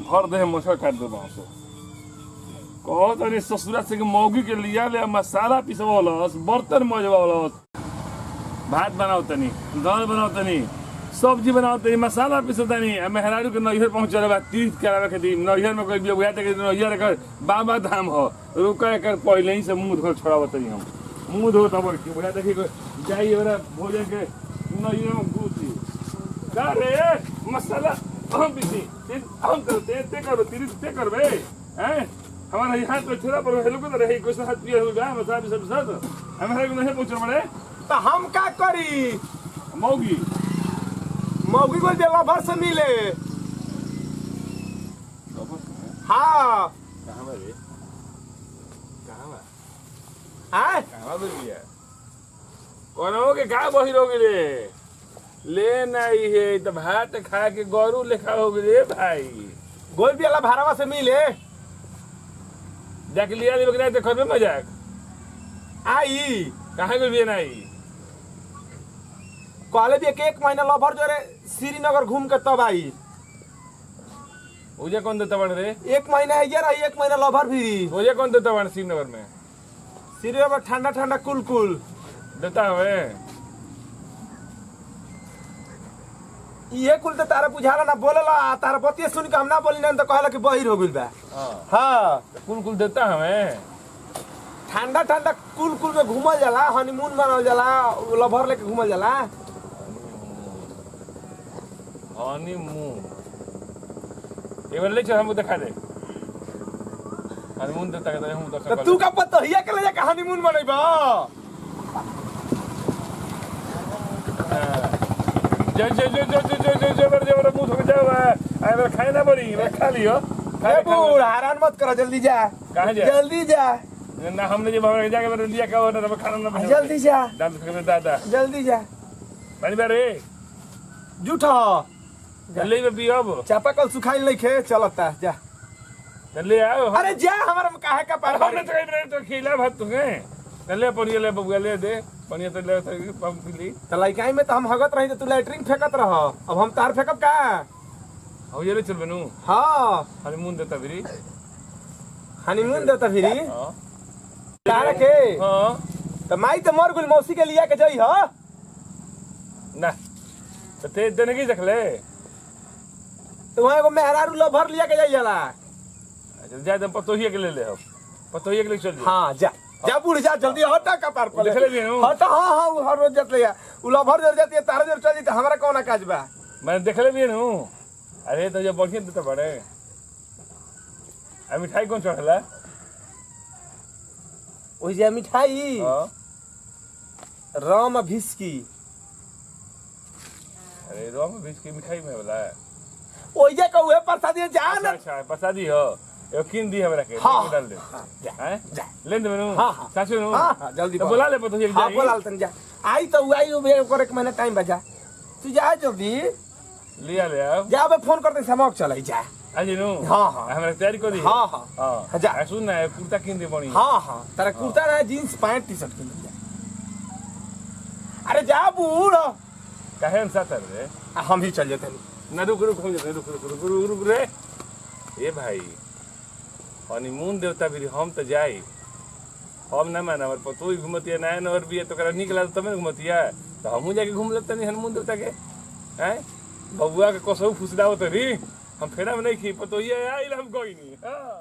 भर दे मछर काट दे बांसो कहो तनी ससुरा से के मौगी के लिया ले मसाला पिसवालस बर्तन मजवालस भात बनाओ तनी दाल बनाओ तनी सब्जी बनाओ तनी मसाला पिसो तनी मेहरारू के नैहर पहुंचल बा तीर्थ करावे के दिन नैहर में कोई बिया के नैहर कर बाबा धाम हो रुका कर पहले ही से मुंह धो छोड़ाव तनी हम मुंह धो तब की बुझा देखी जाई एरा भोजन के नैहर में घुसी का रे मसाला हम बिसी हम करते ते करो तीर्थ ते करबे हैं हमारा यहाँ तो छोरा पर हेलो को रहे कोई हाथ पिया हो गया मसाला भी सब साथ हमारे को नहीं पूछो बड़े तो हम का करी मौगी मौगी को जे लवर से मिले हाँ कहाँ रे कहाँ कहाँ बोलिए कौन हो के कहाँ बही रहोगे रे ले नहीं है तो भात खा के गौरू लेखा हो गए भाई गोल बियाला भारवा से मिले जाके लिया ली बकरा देखो में मजाक आई कहाँ को भी नहीं कहले भी एक महीना लवर जो रे श्रीनगर घूम के तब आई मुझे कौन देता बन रे एक महीना है यार एक महीना लवर भी मुझे कौन देता बन श्रीनगर में श्रीनगर ठंडा ठंडा कुल कुल देता हमें ये कुल तो तारा बुझाला ना बोलेला तारा बतिया सुन के हम ना बोली ना तो कहला कि बहिर हो गइल बा हां कुल कुल देता हमें ठंडा ठंडा कुल कुल में घूमल जाला हनीमून मनावल जाला लवर लेके घूमल जाला हनीमून एक बार ले चल हमको दिखा दे हनीमून देता कहता हम तो तू का पता हिया के ले जाके हनीमून मनैबा जबर मुंह धो जाओ अगर खाए ना बड़ी खा लियो हैरान मत करो जल्दी जा कहाँ जा जल्दी जा ना हमने जो बाबा जाके लिया का ना खाना ना जल्दी जा दादा जल्दी जा पानी बारे जूठा जल्दी में पी अब चापा कल सुखाई लेके चलता जा जल्दी आओ अरे जा हमारा काहे का पार हमने तो खिला भात तुम्हें चले पड़िए ले बबुआ ले दे पनिया तो ले पंप ली तो लइकाई में तो हम हगत रही तो तू लैट्रिन फेंकत रह अब हम तार फेंकब का हो ये ले चल बनू हां हनीमून देता फिरी हनीमून देता फिरी हां तारा के हां तो माई तो मर गुल मौसी के लिया के जई ह ना तो ते देने की रखले तो वहां एगो मेहरारू लभर लिया के जई जाला अच्छा जा दम पतोहिया के ले ले हो पतोहिया के ले चल हां जा जा बुढ़ जा जल्दी हटा का पार पर देखले भी नु हटा हां हां वो हर रोज जत लिया उ लभर जर जाती है तारा जर चल जाती हमरा कौन काज बा मैं देखले भी नु अरे तो जब बढ़िया देता बड़े आ मिठाई कौन चढ़ला ओइ जे मिठाई हां राम भिस्की अरे राम बीच की मिठाई में वाला ओइ जे कहू प्रसादी जा ना अच्छा प्रसादी हो यकीन दी हमरा के डाल दे हैं ले दे मेनू सासू नु हां जल्दी तो बुला ले पतोहिया के हां बोला तन जा आई तो आई करे एक महीना टाइम बजा तू जा जल्दी लिया ले आओ जा अब फोन करते समक चलाई जा आज नु हां हां हमरा तैयारी कर दी हां हां हां जा सुन ना कुर्ता किन दे बणी हां हां तेरा कुर्ता ना जींस पैंट टी शर्ट किन जा अरे जा बूढ़ काहे हम साथ रे हम ही चल जाते ना रुक रुक रे ए भाई हनीमून देवता भी हम तो जाई हम ना माना पर पतोही घुमतिया नया नवर भी है तो करा निकला तो तब घुमतिया तो हमहू जाके घूम लेते नहीं हनुमान देवता के हैं बबुआ के कसौ फुसदाव तो री हम फेरा में नहीं खी पतोहिया आइल हम कोई नहीं हां